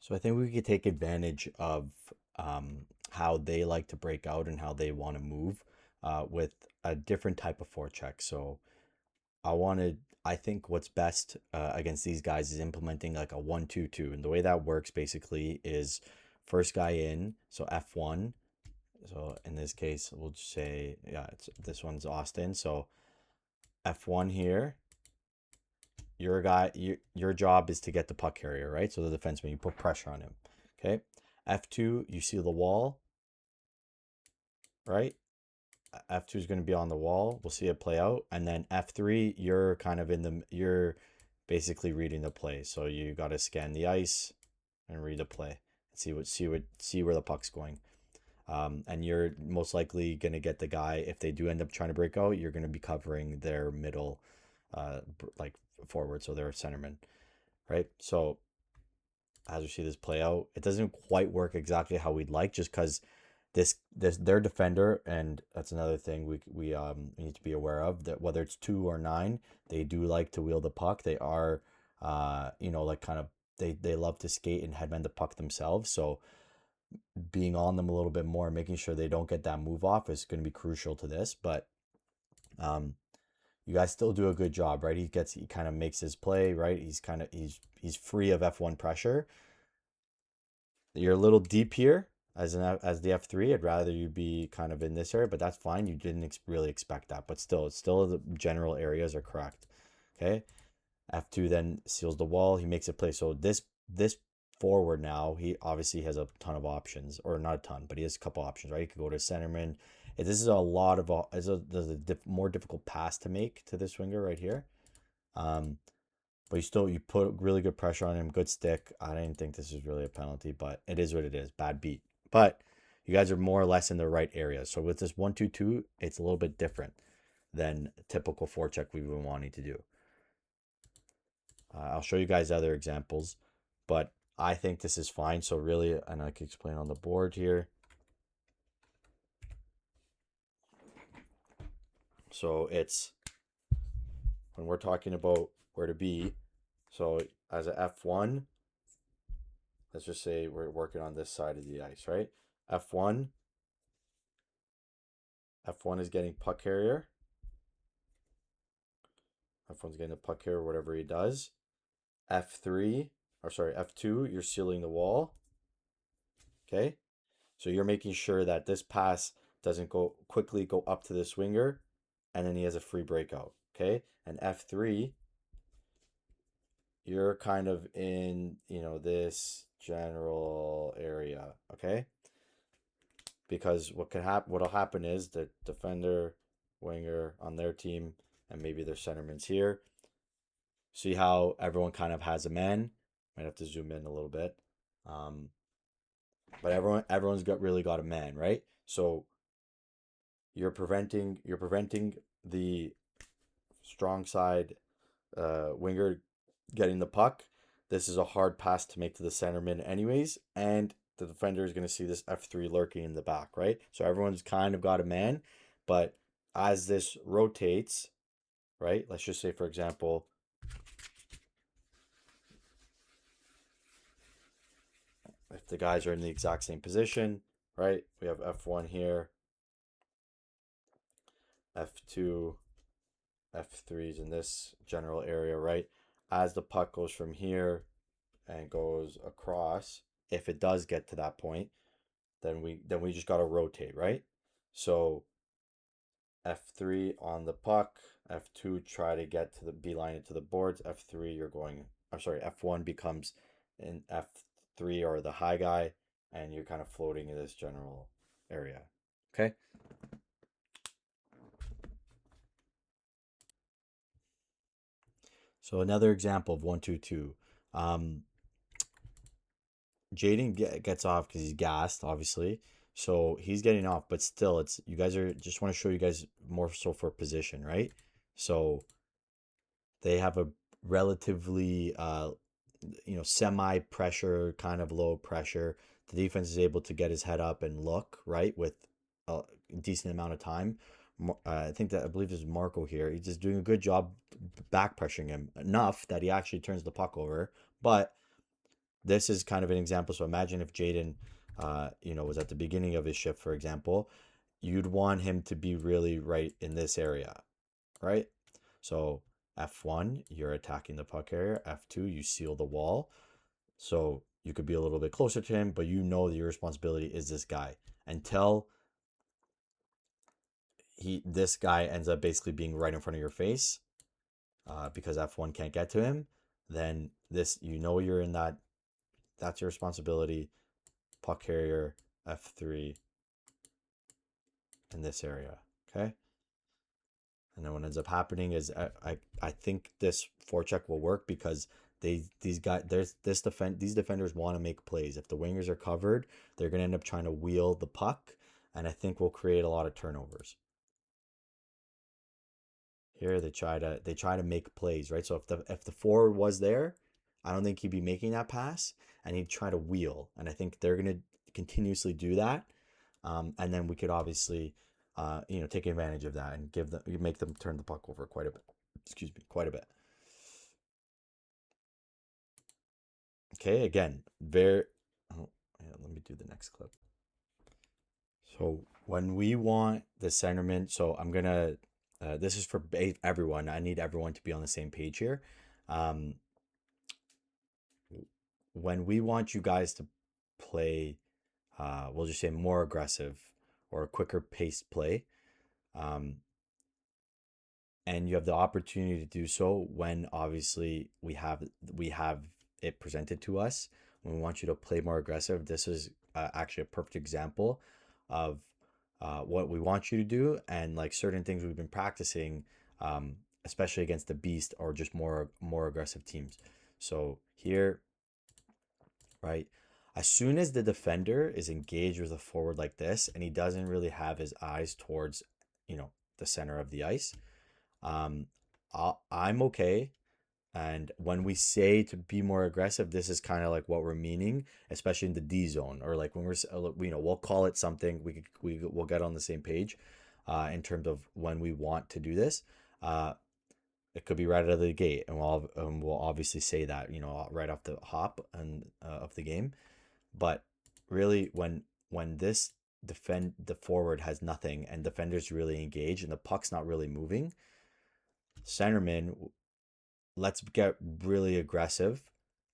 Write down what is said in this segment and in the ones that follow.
So I think we could take advantage of how they like to break out and how they want to move with a different type of forecheck. So I think what's best against these guys is implementing like a 1-2-2. And the way that works basically is first guy in, so F1. So in this case, we'll just say, yeah, this one's Austin. So F1 here, your job is to get the puck carrier, right? So the defenseman, you put pressure on him. Okay. F2, you see the wall, right? F2 is going to be on the wall. We'll see it play out. And then F3, you're kind of you're basically reading the play. So you got to scan the ice and read the play and see where the puck's going. And you're most likely going to get the guy, if they do end up trying to break out, you're going to be covering their middle, like forward. So they're a centerman, right? So as we see this play out, it doesn't quite work exactly how we'd like, just because this their defender, and that's another thing we need to be aware of, that whether it's 2 or 9, they do like to wheel the puck. They are like kind of they love to skate and headman the puck themselves. So being on them a little bit more, making sure they don't get that move off is going to be crucial to this. But um you guys still do a good job, right? He kind of makes his play, right? He's free of F1 pressure. You're a little deep here as the F3. I'd rather you be kind of in this area, but that's fine. You didn't really expect that, but still the general areas are correct. Okay. F2 then seals the wall. He makes a play. So this forward now, he obviously has a ton of options, or not a ton, but he has a couple options, right? He could go to centerman. This is a lot of there's a more difficult pass to make to this winger right here. Um, but you put really good pressure on him, good stick. I didn't think this was really a penalty, but it is what it is. Bad beat. But you guys are more or less in the right area. So with this 1-2-2, it's a little bit different than typical forecheck we've been wanting to do. I'll show you guys other examples, but I think this is fine. So really, and I can explain on the board here. So it's when we're talking about where to be. So as a F1, let's just say we're working on this side of the ice, right? F1, F1 is getting puck carrier. F1's getting the puck carrier, whatever he does. F2, you're sealing the wall. Okay. So you're making sure that this pass doesn't quickly go up to this winger, and then he has a free breakout. Okay. And F3, you're kind of in, this general area. Okay. Because what'll happen is the defender, winger on their team, and maybe their centerman's here. See how everyone kind of has a man. Might have to zoom in a little bit. But everyone's really got a man, right? So you're preventing the strong side winger getting the puck. This is a hard pass to make to the centerman anyways, and the defender is going to see this F3 lurking in the back, right? So everyone's kind of got a man, but as this rotates, right? Let's just say, for example, if the guys are in the exact same position, right? We have F1 here, F2, F3's in this general area, right? As the puck goes from here and goes across, if it does get to that point, then we just got to rotate, right? So F3 on the puck, F2 try to get to the beeline into the boards, F3 F1 becomes in F3 or the high guy, and you're kind of floating in this general area. Okay? So another example of 1-2-2. Um, Jaden gets off because he's gassed, obviously. So he's getting off, but still, it's you guys are just want to show you guys more so for position, right? So they have a relatively, semi pressure, kind of low pressure. The defense is able to get his head up and look right with a decent amount of time. I believe this is Marco here. He's just doing a good job back pressuring him enough that he actually turns the puck over, but this is kind of an example. So imagine if Jaden, was at the beginning of his shift, for example, you'd want him to be really right in this area, right? So F1, you're attacking the puck area. F2, you seal the wall. So you could be a little bit closer to him, but you know that your responsibility is this guy until this guy ends up basically being right in front of your face, because F1 can't get to him. Then you're in that. That's your responsibility. Puck carrier F3 in this area. Okay. And then what ends up happening is I think this forecheck will work because these defenders want to make plays. If the wingers are covered, they're gonna end up trying to wheel the puck, and I think we'll create a lot of turnovers. Here they try to make plays, right? So if the forward was there, I don't think he'd be making that pass, and he'd try to wheel. And I think they're gonna continuously do that, and then we could obviously, take advantage of that and make them turn the puck over quite a bit. Excuse me, quite a bit. Okay, again, very. Oh, yeah, let me do the next clip. So when we want the centerman, so I'm gonna. This is for everyone. I need everyone to be on the same page here. Um, when we want you guys to play, we'll just say more aggressive or a quicker paced play, um, and you have the opportunity to do so when obviously we have it presented to us. When we want you to play more aggressive, this is actually a perfect example of what we want you to do, and like certain things we've been practicing, especially against the beast or just more aggressive teams. So here, right? As soon as the defender is engaged with a forward like this, and he doesn't really have his eyes towards, the center of the ice, um, I'm okay. And when we say to be more aggressive, this is kind of like what we're meaning, especially in the D zone, or like when we'll call it something. We'll get on the same page, in terms of when we want to do this. Uh, it could be right out of the gate, and we'll obviously say that, right off the hop and of the game. But really, when this defend the forward has nothing and defenders really engaged and the puck's not really moving, centerman, let's get really aggressive,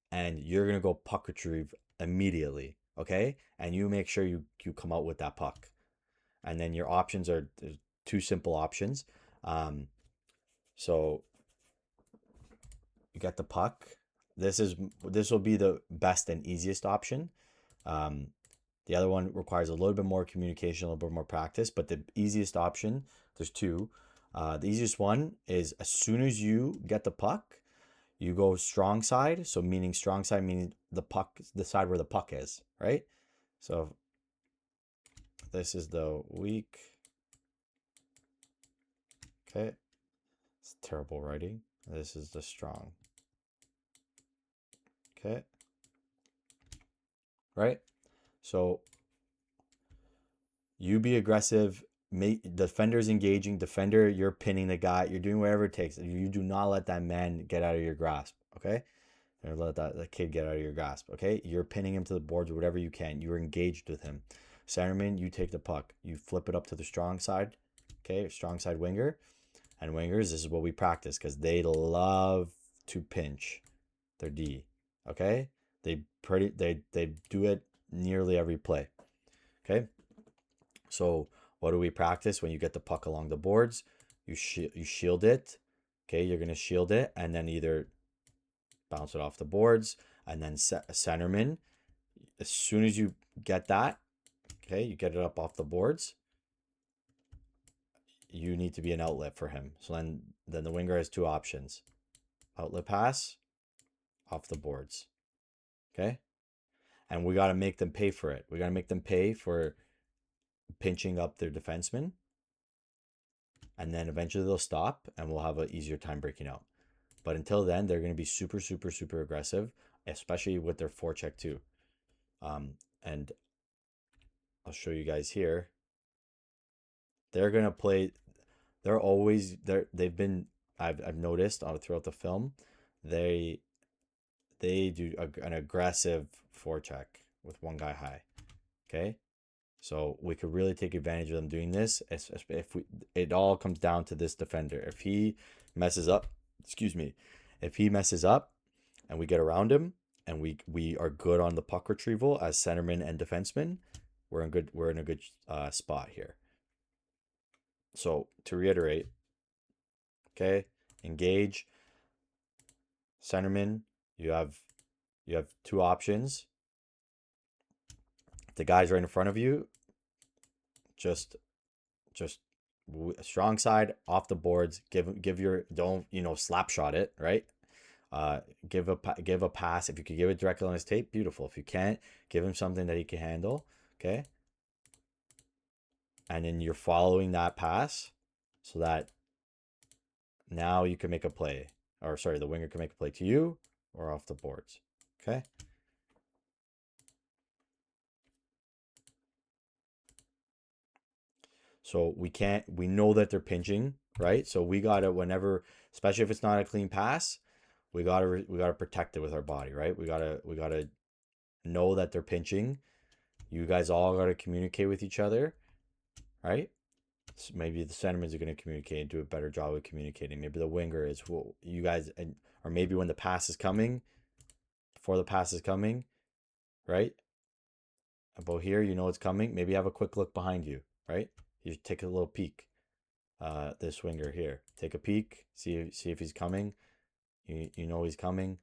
and you're gonna go puck retrieve immediately, okay? And you make sure you come out with that puck, and then your options are two simple options. Um, so you get the puck. This will be the best and easiest option. Um, The other one requires a little bit more communication, a little bit more practice, but the easiest option, there's two. The easiest one is as soon as you get the puck, you go strong side. So meaning strong side meaning the puck, the side where the puck is, right? So this is the weak. Okay. It's terrible writing. This is the strong. Okay. Right? So you be aggressive. Make defenders engaging. Defender, you're pinning the guy. You're doing whatever it takes. You do not let that man get out of your grasp. Okay, or let that kid get out of your grasp. Okay, you're pinning him to the boards, whatever you can. You're engaged with him. Centerman, you take the puck. You flip it up to the strong side. Okay, strong side winger. And wingers, this is what we practice because they love to pinch their D. Okay, they do it nearly every play. Okay. So what do we practice when you get the puck along the boards? You shield it. Okay, you're gonna shield it and then either bounce it off the boards and then set a centerman. As soon as you get that, okay, you get it up off the boards. You need to be an outlet for him. So then the winger has two options: outlet pass, off the boards. Okay, and we got to make them pay for it. We got to make them pay for pinching up their defenseman, and then eventually they'll stop and we'll have an easier time breaking out. But until then, they're going to be super, super, super aggressive, especially with their forecheck too. And I'll show you guys here. They're going to play. They're always there. They've been. I've noticed throughout the film, they they do an aggressive forecheck with one guy high. Okay, so we could really take advantage of them doing this. If we, it all comes down to this defender. If he messes up, excuse me, if he messes up and we get around him and we are good on the puck retrieval as centerman and defenseman, we're in a good spot here. So to reiterate, okay, engage, centerman. You have two options. The guy's right in front of you. Just strong side off the boards. Give your, don't slap shot it, right? Give a pass. If you could give it directly on his tape, beautiful. If you can't, give him something that he can handle. Okay. And then you're following that pass so that now you can make a play. Or sorry, the winger can make a play to you or off the boards. Okay. So we know that they're pinching, right? So we gotta, whenever, especially if it's not a clean pass, we gotta protect it with our body, right? We gotta know that they're pinching. You guys all gotta communicate with each other, right? So maybe the centermen are gonna communicate and do a better job of communicating. Maybe the winger is, well, you guys, or maybe when the pass is coming, before the pass is coming, right? About here, it's coming. Maybe have a quick look behind you, right? You take a little peek. This winger here, take a peek, see if he's coming. You know he's coming.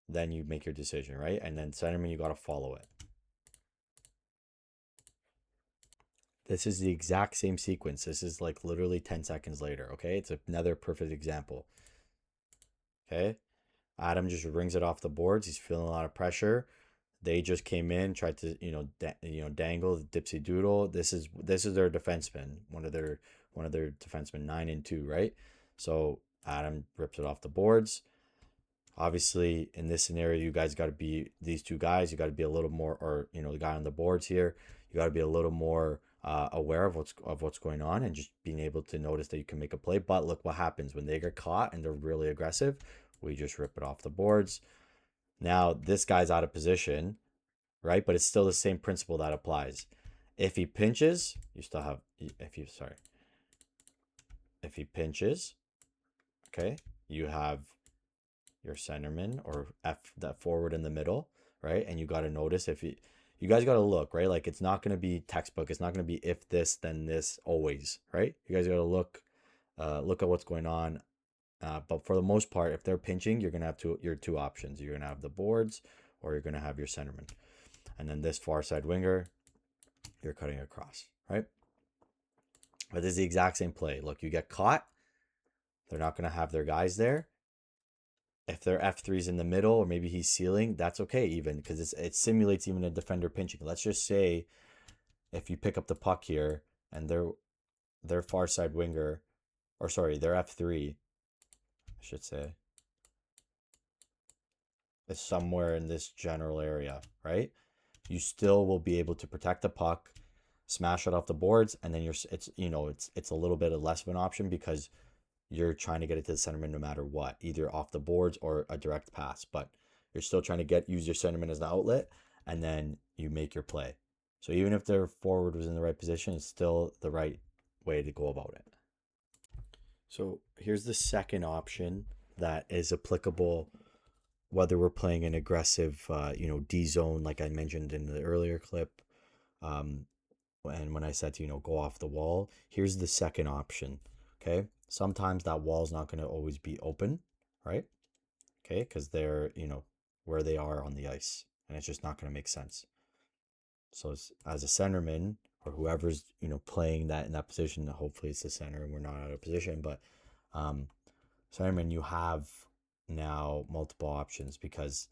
Then you make your decision, right? And then centerman, you got to follow it. This is the exact same sequence. This is like literally 10 seconds later, okay? It's another perfect example. Okay? Adam just rings it off the boards. He's feeling a lot of pressure. They just came in, tried to, dangle the dipsy doodle. This is their defenseman, one of their defensemen, 9-2, right? So Adam rips it off the boards. Obviously, in this scenario, you guys got to be, these two guys, you got to be a little more, or the guy on the boards here, you got to be a little more aware of what's going on and just being able to notice that you can make a play. But look what happens when they get caught and they're really aggressive. We just rip it off the boards. Now this guy's out of position, right? But it's still the same principle that applies. If he pinches, you still have, if he pinches, okay, you have your centerman or that forward in the middle, right? And you got to notice you guys got to look, right? Like it's not going to be textbook. It's not going to be if this, then this always, right? You guys got to look at what's going on. But for the most part, if they're pinching, you're going to have your two options. You're going to have the boards or you're going to have your centerman. And then this far side winger, you're cutting across, right? But this is the exact same play. Look, you get caught. They're not going to have their guys there. If their F3's in the middle or maybe he's sealing, that's okay even because it simulates even a defender pinching. Let's just say if you pick up the puck here and their far side winger, or sorry, their F3, I should say, is somewhere in this general area, right? You still will be able to protect the puck, smash it off the boards, and then it's a little bit of less of an option because you're trying to get it to the centerman no matter what, either off the boards or a direct pass, but you're still trying to use your centerman as the outlet, and then you make your play. So even if their forward was in the right position, it's still the right way to go about it. So here's the second option that is applicable whether we're playing an aggressive, D-zone, like I mentioned in the earlier clip, and when I said to, go off the wall. Here's the second option, okay? Sometimes that wall is not going to always be open, right? Okay, because they're, where they are on the ice, and it's just not going to make sense. So as a centerman or whoever's, playing that in that position, hopefully it's the center and we're not out of position, but centerman, you have now multiple options because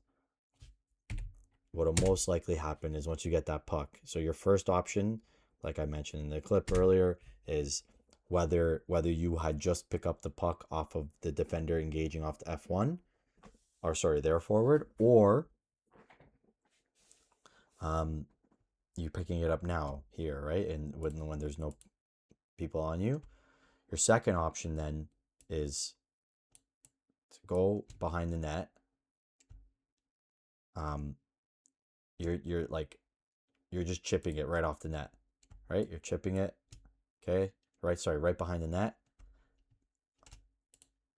what will most likely happen is once you get that puck. So your first option, like I mentioned in the clip earlier, is whether you had just pick up the puck off of the defender engaging off the F1, or sorry, their forward, or you picking it up now here, right? And when there's no people on you. Your second option then is to go behind the net um, you're like you're just chipping it right off the net, right? You're chipping it, okay? Right, sorry, right behind the net.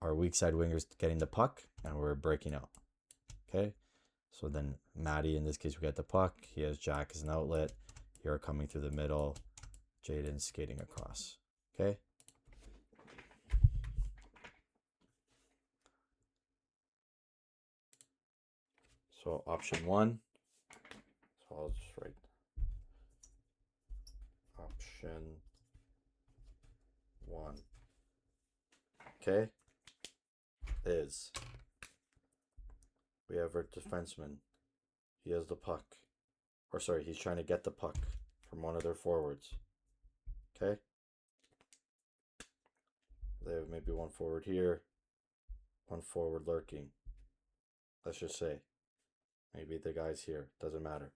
Our weak side winger's getting the puck, and we're breaking out, okay? So then Maddie, in this case, we got the puck. He has Jack as an outlet. You're coming through the middle. Jaden's skating across, okay? So option 1. So I'll just write option 1. Okay, is we have our defenseman. He has the puck. Or sorry, he's trying to get the puck from one of their forwards. Okay? They have maybe one forward here, one forward lurking. Let's just say. Maybe the guy's here. Doesn't matter.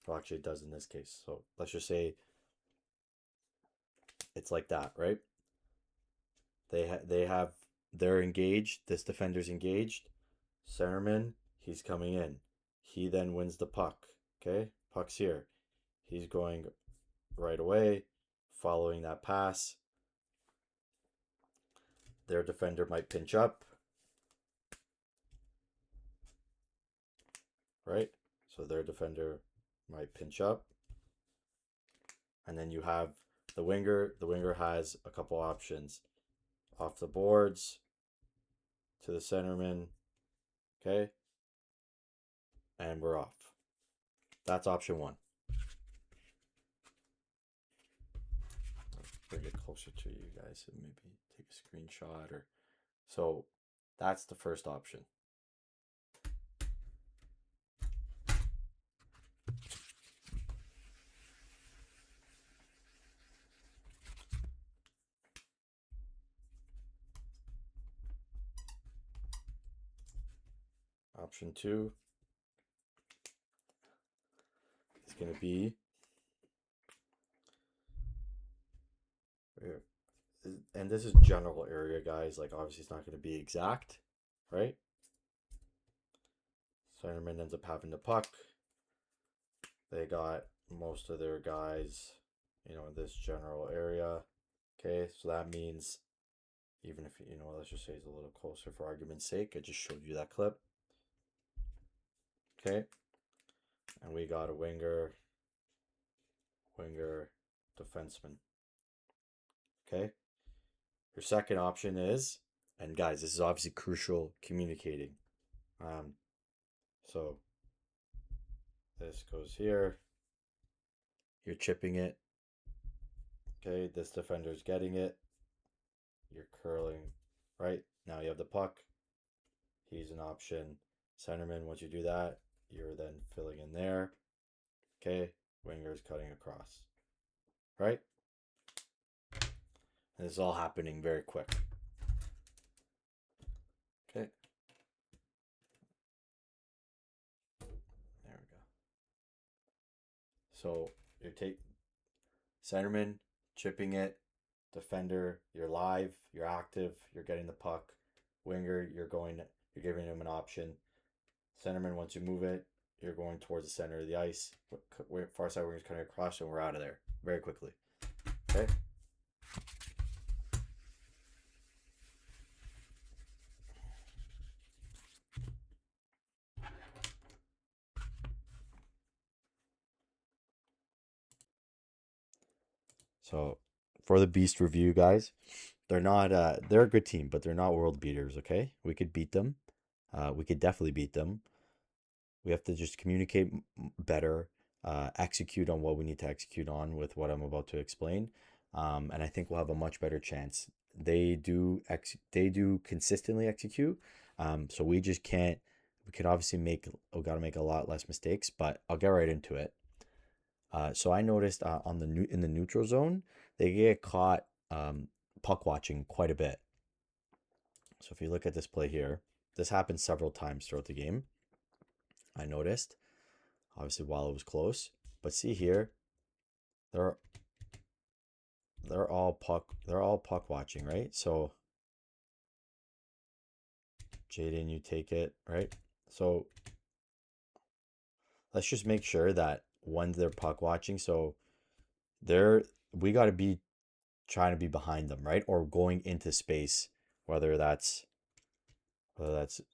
Well, actually, it does in this case. So let's just say it's like that, right? They're engaged. This defender's engaged. Centerman, he's coming in. He then wins the puck. Okay, puck's here. He's going right away, following that pass. Their defender might pinch up, right? So their defender might pinch up. And then you have the winger. The winger has a couple options. Off the boards to the centerman. Okay? And we're off. That's option 1. Bring it closer to you guys and maybe take a screenshot or so that's the first option. Option 2 is going to be and this is general area, guys. Like obviously it's not going to be exact, right? Centerman ends up having the puck. They got most of their guys, in this general area. Okay, so that means even if, let's just say it's a little closer for argument's sake. I just showed you that clip. Okay, and we got a winger, defenseman. Okay, your second option is, and guys, this is obviously crucial communicating. So this goes here. You're chipping it. Okay, this defender's getting it. You're curling, right? Now you have the puck. He's an option. Centerman, once you do that, you're then filling in there. Okay, winger's cutting across, right? And this is all happening very quick. Okay. There we go. So you take centerman, chipping it, defender, you're live, you're active, you're getting the puck. Winger, you're giving him an option. Centerman, once you move it, you're going towards the center of the ice. Far side winger's cutting across, and we're out of there very quickly. Okay. So for the Beast review, guys, they're not they're a good team, but they're not world beaters, okay? We could beat them. We could definitely beat them. We have to just communicate better, execute on what we need to execute on with what I'm about to explain. And I think we'll have a much better chance. They do consistently execute. So we just can't. We could obviously we got to make a lot less mistakes, but I'll get right into it. So I noticed in the neutral zone, they get caught puck watching quite a bit. So if you look at this play here, this happened several times throughout the game. I noticed, obviously while it was close, but see here, they're all puck watching, right? So Jaden, you take it, right? So let's just make sure that when they're puck watching, so they're we got to be trying to be behind them, right? Or going into space, whether that's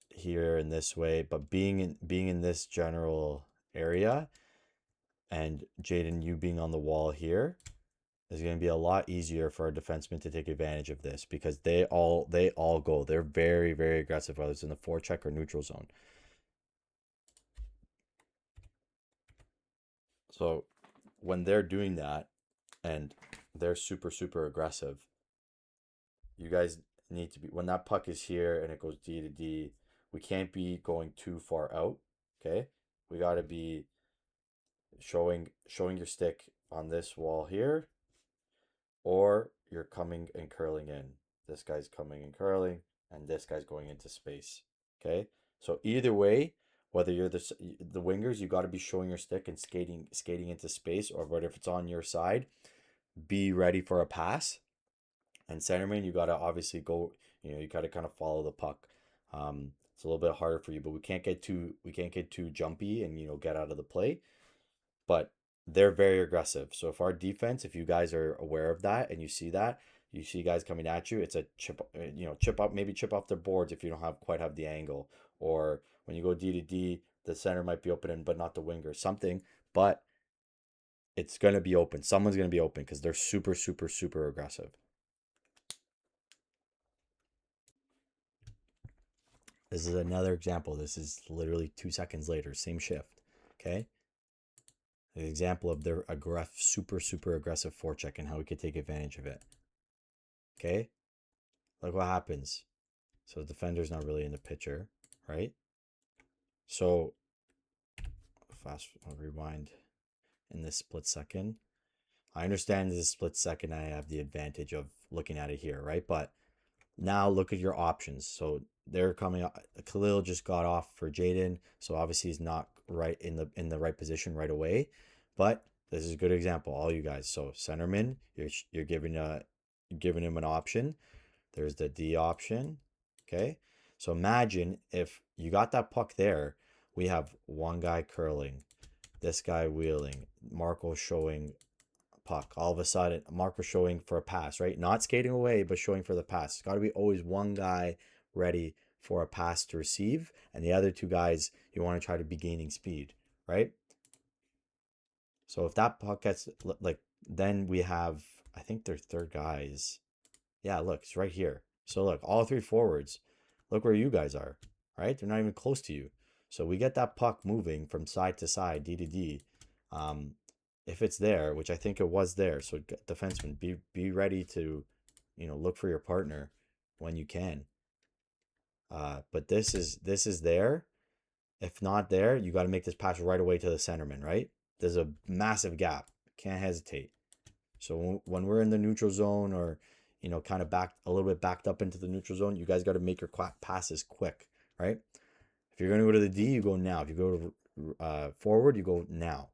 here in this way, but being in this general area, and Jaden, you being on the wall here is going to be a lot easier for our defensemen to take advantage of this because they all go. They're very, very aggressive, whether it's in the forecheck or neutral zone. So when they're doing that and they're super, super aggressive, you guys need to be, when that puck is here and it goes D to D, we can't be going too far out. Okay. We got to be showing your stick on this wall here, or you're coming and curling in. This guy's coming and curling, and this guy's going into space. Okay. So either way, whether you're the wingers, you got to be showing your stick and skating into space, or but if it's on your side, be ready for a pass. And centerman, you got to obviously go. You got to kind of follow the puck. It's a little bit harder for you, but we can't get too jumpy and get out of the play. But they're very aggressive. So if our defense, if you guys are aware of that and you see guys coming at you, it's a chip up, maybe chip off their boards if you don't quite have the angle. Or when you go D to D, the center might be open, but not the winger, something. But it's going to be open. Someone's going to be open because they're super, super, super aggressive. This is another example. This is literally 2 seconds later, same shift. Okay. An example of their super, super aggressive forecheck and how we could take advantage of it. Okay. Look what happens. So the defender's not really in the picture, right? So I'll rewind in this split second. I understand this split second I have the advantage of looking at it here, right? But now look at your options. So they're coming up. Khalil just got off for Jaden, so obviously he's not right in the right position right away. But this is a good example, all you guys. So centerman, you're giving him an option. There's the D option. Okay. So imagine if you got that puck there, we have one guy curling, this guy wheeling, Marco showing puck. All of a sudden, Marco showing for a pass, right? Not skating away, but showing for the pass. It's got to be always one guy ready for a pass to receive, and the other two guys, you want to try to be gaining speed, right? So if that puck gets, like, then we have, I think their third guys. Yeah, look, it's right here. So look, all three forwards, look where you guys are, right? They're not even close to you. So we get that puck moving from side to side, D to D. If it's there, which I think it was there, so defenseman, be ready to, look for your partner when you can. But this is there. If not there, you got to make this pass right away to the centerman, right? There's a massive gap. Can't hesitate. So when we're in the neutral zone, or kind of back a little bit backed up into the neutral zone, you guys got to make your passes quick, right? If you're going to go to the D, you go now. If you go to forward, you go now.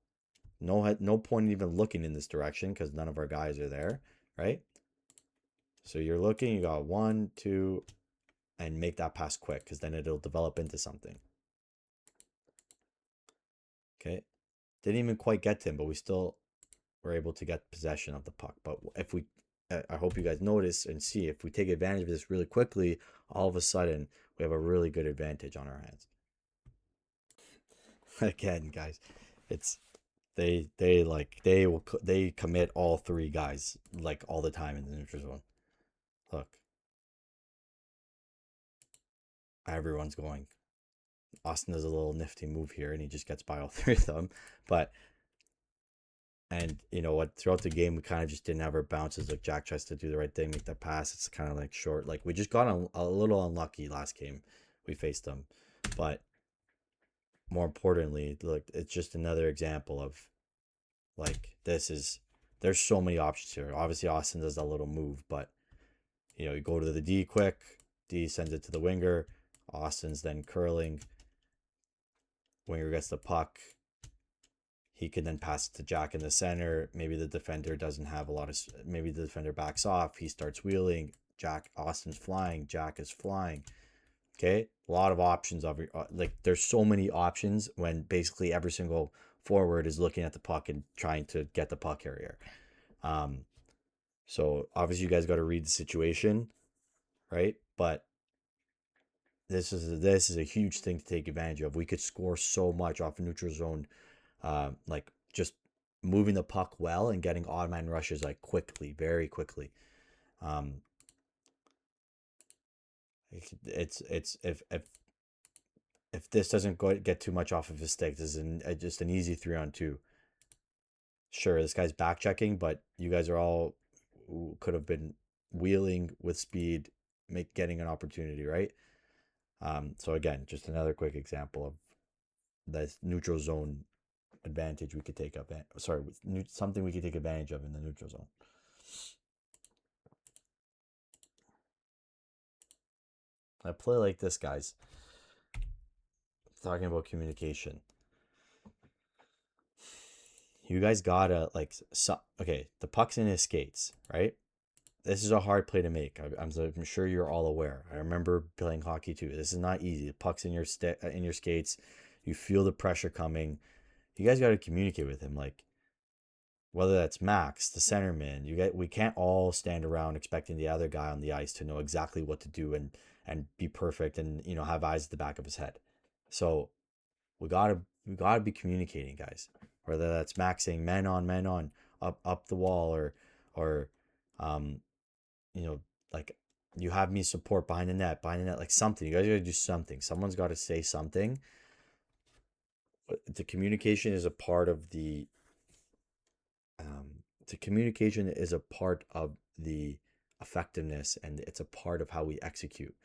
No point in even looking in this direction because none of our guys are there, right? So you're looking, you got 1, 2, and make that pass quick because then it'll develop into something. Okay. Didn't even quite get to him, but we still were able to get possession of the puck. But I hope you guys notice and see, if we take advantage of this really quickly, all of a sudden we have a really good advantage on our hands. Again, guys, it's they commit all three guys like all the time in the neutral zone. Look, everyone's going. Austin does a little nifty move here, and he just gets by all three of them. But and you know what? Throughout the game, we kind of just didn't have our bounces. Like Jack tries to do the right thing, make that pass. It's kind of like short. Like we just got a little unlucky last game. We faced them, but more importantly, look, it's just another example of like there's so many options here. Obviously, Austin does that little move, but you go to the D quick. D sends it to the winger. Austin's then curling. Winger gets the puck. He can then pass it to Jack in the center. Maybe the defender doesn't have a lot of. Maybe the defender backs off. He starts wheeling. Austin's flying. Jack is flying. Okay, a lot of options of like there's so many options when basically every single forward is looking at the puck and trying to get the puck carrier. Um, so obviously you guys got to read the situation, right? But this is a huge thing to take advantage of. We could score so much off a neutral zone, like just moving the puck well and getting odd man rushes like quickly, very quickly. Um, it's if this doesn't get too much off of his stick, this is just an easy 3-on-2. Sure, this guy's back checking, but you guys are all could have been wheeling with speed, getting an opportunity, right? So again, just another quick example of this neutral zone advantage we could take up. Sorry, something we could take advantage of in the neutral zone. A play like this, guys. Talking about communication. You guys gotta like okay, the puck's in his skates, right? This is a hard play to make. I'm sure you're all aware. I remember playing hockey too. This is not easy. The puck's in your skates. You feel the pressure coming. You guys got to communicate with him, like whether that's Max, the centerman. We can't all stand around expecting the other guy on the ice to know exactly what to do and be perfect and have eyes at the back of his head. So we gotta be communicating, guys. Whether that's Max saying men on, up the wall, or um you know, like you have me support behind the net, like something. You guys gotta do something. Someone's got to say something. The communication is a part of the communication is a part of the effectiveness, and it's a part of how we execute.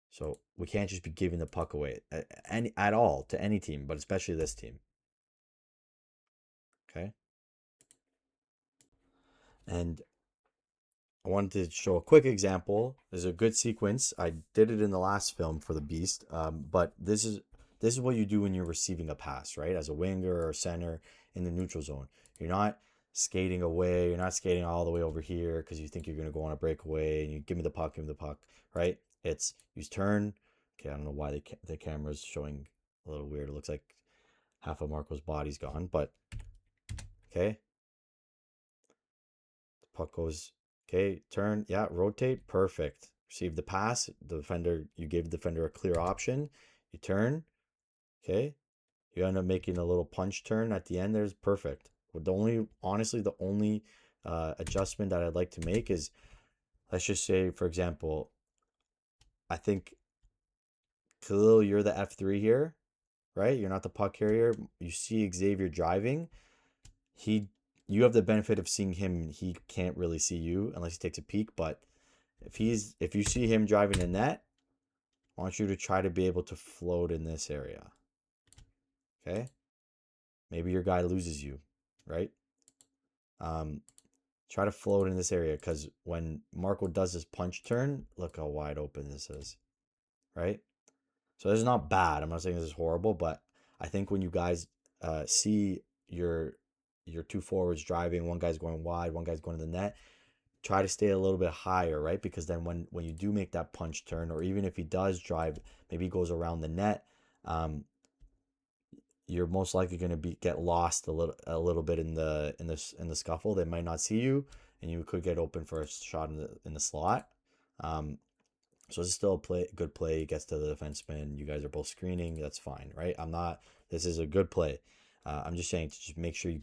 So we can't just be giving the puck away at all to any team, but especially this team. Okay, and I wanted to show a quick example. There's a good sequence. I did it in the last film for the Beast, but this is what you do when you're receiving a pass, right? As a winger or center in the neutral zone, you're not skating away. You're not skating all the way over here because you think you're gonna go on a breakaway and you give me the puck, right? It's you turn. Okay, I don't know why the camera's showing a little weird. It looks like half of Marco's body's gone, but okay. Puck goes, okay, turn, yeah, rotate, perfect. Receive the pass. The defender, you gave the defender a clear option. You turn, okay. You end up making a little punch turn at the end. There's perfect. But honestly, the only adjustment that I'd like to make is, let's just say, for example, I think Khalil, you're the F3 here, right? You're not the puck carrier. You see Xavier driving. He, you have the benefit of seeing him. He can't really see you unless he takes a peek, but if you see him driving the net, I want you to try to be able to float in this area. Okay? Maybe your guy loses you, right? Um, try to float in this area because when Marco does his punch turn, look how wide open this is, right? So this is not bad. I'm not saying this is horrible, but I think when you guys see your two forwards driving, one guy's going wide, one guy's going to the net, try to stay a little bit higher, right? Because then when you do make that punch turn, or even if he does drive, maybe he goes around the net, um, you're most likely going to get lost a little bit in the scuffle. They might not see you, and you could get open for a shot in the slot. Um, so it's still good play. He gets to the defenseman. You guys are both screening. That's fine, right? I'm not. This is a good play. I'm just saying to just make sure you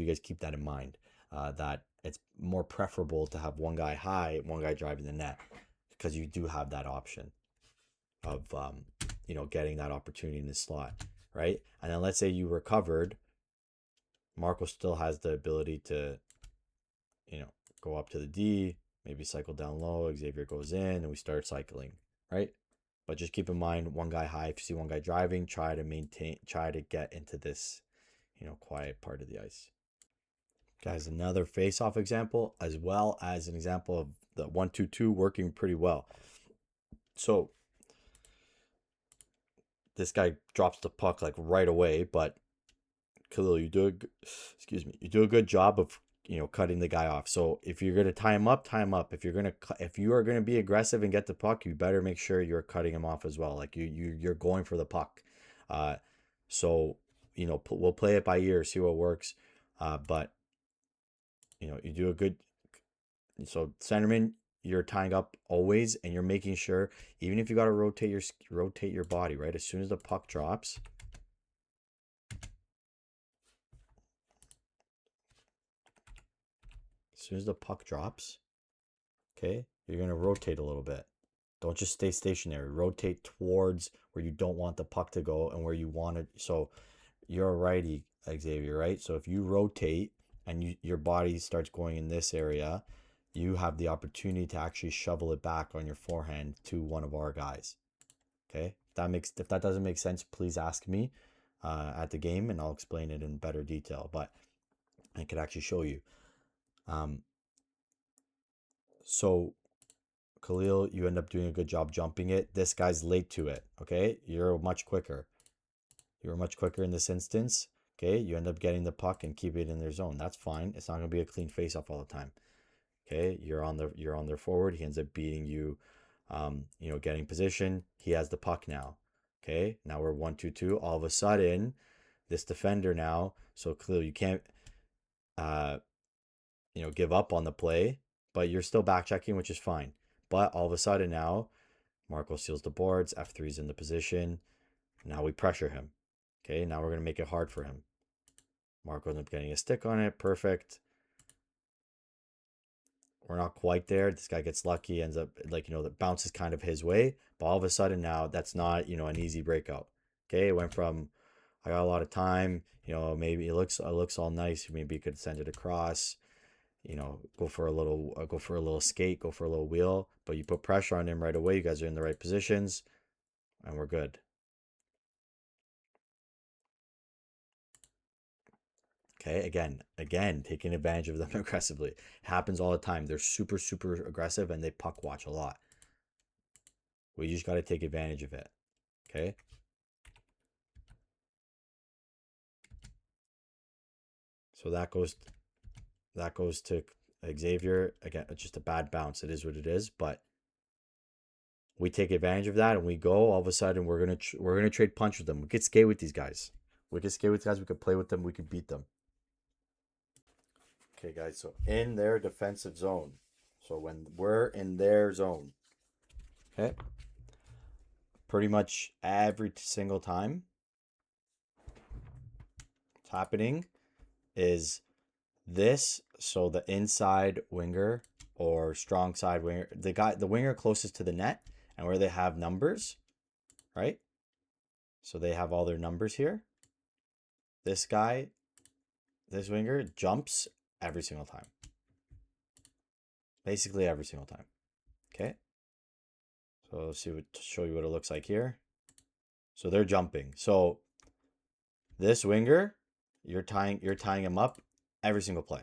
guys keep that in mind. That it's more preferable to have one guy high, one guy driving the net, because you do have that option of getting that opportunity in the slot, right? And then let's say you recovered. Marco still has the ability to go up to the D, maybe cycle down low. Xavier goes in, and we start cycling, right? But just keep in mind, one guy high. If you see one guy driving, try to get into this, quiet part of the ice. Guys, another face-off example, as well as an example of the 1-2-2 working pretty well. So this guy drops the puck like right away, but Khalil, you do a good job of cutting the guy off. So if you're gonna tie him up, tie him up. If you are gonna be aggressive and get the puck, you better make sure you're cutting him off as well. Like you're going for the puck. Uh, so we'll play it by ear, see what works. But you do a good. So centerman, you're tying up always, and you're making sure, even if you got to rotate your body, right? As soon as the puck drops, okay, you're gonna rotate a little bit. Don't just stay stationary. Rotate towards where you don't want the puck to go and where you want it. So you're a righty, Xavier, right? So if you rotate and your body starts going in this area, you have the opportunity to actually shovel it back on your forehand to one of our guys. Okay, if that doesn't make sense, please ask me at the game, and I'll explain it in better detail. But I could actually show you. So Khalil, you end up doing a good job jumping it. This guy's late to it. Okay, you're much quicker. You're much quicker in this instance. Okay, you end up getting the puck and keep it in their zone. That's fine. It's not gonna be a clean face-off all the time. Okay, you're on their forward. He ends up beating you. Getting position. He has the puck now. Okay, now we're 1-2-2. All of a sudden, this defender now. So clearly you can't, give up on the play, but you're still back checking, which is fine. But all of a sudden now, Marco seals the boards. F3's in the position. Now we pressure him. Okay, now we're gonna make it hard for him. Marco ends up getting a stick on it. Perfect. We're not quite there. This guy gets lucky, ends up the bounce is kind of his way. But all of a sudden now, that's not an easy breakout. Okay, it went from I got a lot of time. Maybe it looks all nice. Maybe you could send it across. Go for a little skate, go for a little wheel. But you put pressure on him right away. You guys are in the right positions, and we're good. Okay, again, taking advantage of them aggressively. It happens all the time. They're super, super aggressive, and they puck watch a lot. We just got to take advantage of it. Okay. So that goes to Xavier. Again, it's just a bad bounce. It is what it is, but we take advantage of that and we go. All of a sudden, we're gonna trade punch with them. We could skate with these guys. We could play with them. We could beat them. Okay, guys. So in their defensive zone. So when we're in their zone, okay, pretty much every single time it's happening is this. So the inside winger or strong side winger, the winger closest to the net and where they have numbers, right? So they have all their numbers here. This guy, this winger jumps every single time. Basically every single time. Okay. So let's show you what it looks like here. So they're jumping. So this winger, you're tying him up every single play.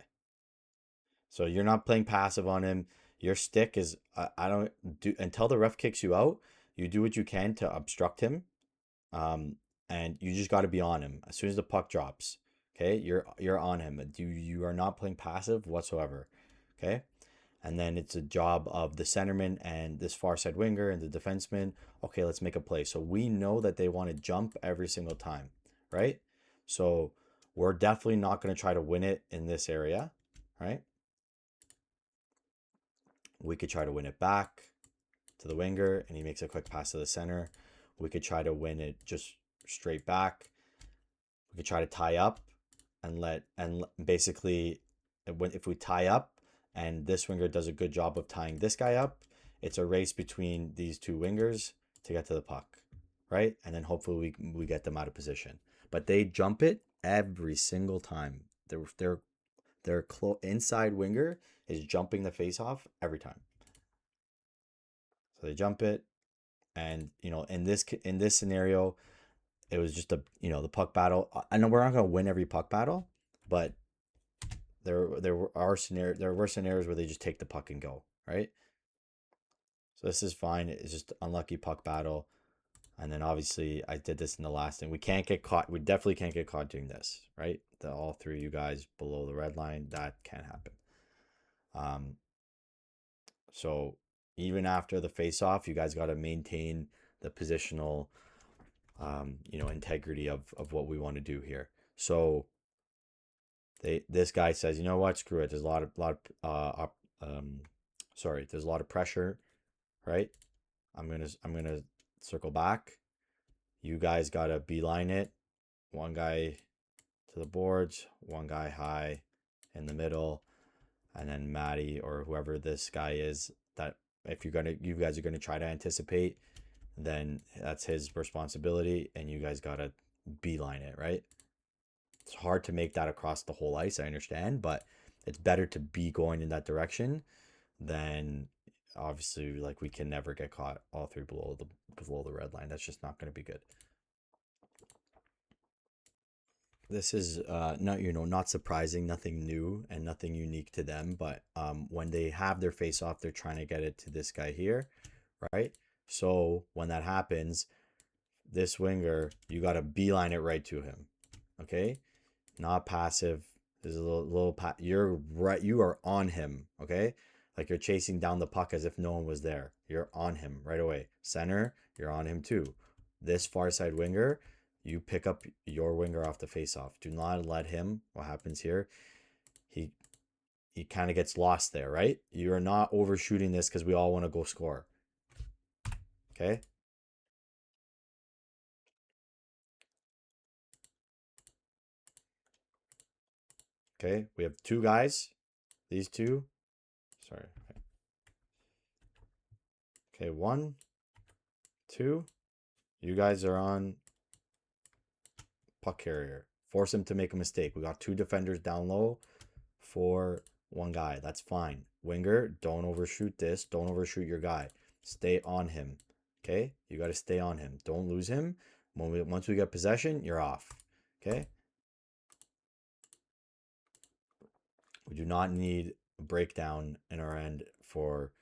So you're not playing passive on him. Your stick is I don't do until the ref kicks you out. You do what you can to obstruct him, and you just got to be on him as soon as the puck drops. Okay, you're on him. You are not playing passive whatsoever. Okay, and then it's a job of the centerman and this far side winger and the defenseman. Okay, let's make a play. So we know that they want to jump every single time, right? So we're definitely not going to try to win it in this area, right? We could try to win it back to the winger and he makes a quick pass to the center. We could try to win it just straight back. We could try to tie up and basically if we tie up and this winger does a good job of tying this guy up, it's a race between these two wingers to get to the puck, right? And then hopefully we get them out of position. But they jump it every single time. Their inside winger is jumping the face off every time. So they jump it, and in this scenario, it was just the puck battle. I know we're not gonna win every puck battle, but there were scenarios where they just take the puck and go, right? So this is fine. It's just unlucky puck battle. And then obviously I did this in the last thing. We can't get caught. We definitely can't get caught doing this, right? All three of you guys below the red line, that can't happen. Um, so even after the face off, you guys got to maintain the positional, integrity of what we want to do here. So this guy says, you know what, screw it. There's a there's a lot of pressure, right? I'm gonna circle back. You guys gotta beeline it. One guy to the boards, one guy high in the middle, and then Maddie or whoever this guy is, that if you guys are gonna try to anticipate, then that's his responsibility, and you guys gotta beeline it, right? It's hard to make that across the whole ice, I understand, but it's better to be going in that direction than obviously like we can never get caught all three below the red line. That's just not going to be good. This is not surprising, nothing new and nothing unique to them, but when they have their face off, they're trying to get it to this guy here, right? So when that happens, this winger, you got to beeline it right to him. Okay? Not passive. There's a little you're right, you are on him, okay? Like you're chasing down the puck as if no one was there. You're on him right away. Center, you're on him too. This far side winger, you pick up your winger off the face off. Do not let him. What happens here? He he kind of gets lost there, right? You're not overshooting this because we all want to go score. Okay? Okay. We have two guys. These two. Sorry. Okay, one, two. You guys are on puck carrier. Force him to make a mistake. We got two defenders down low for one guy. That's fine. Winger, don't overshoot this. Don't overshoot your guy. Stay on him. Okay? You got to stay on him. Don't lose him. Once we get possession, you're off. Okay? We do not need a breakdown in our end for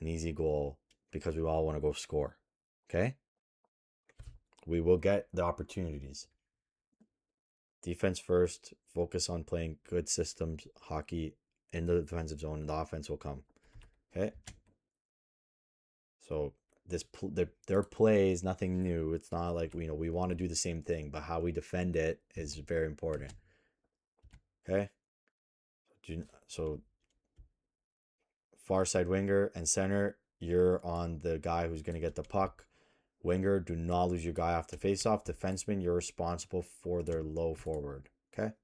an easy goal because we all want to go score. Okay? We will get the opportunities. Defense first, focus on playing good systems, hockey in the defensive zone, and the offense will come. Okay? So their play is nothing new. It's not like we want to do the same thing, but how we defend it is very important. Okay? So far side winger and center, you're on the guy who's going to get the puck. Winger, do not lose your guy off the face-off. Defenseman, you're responsible for their low forward. Okay?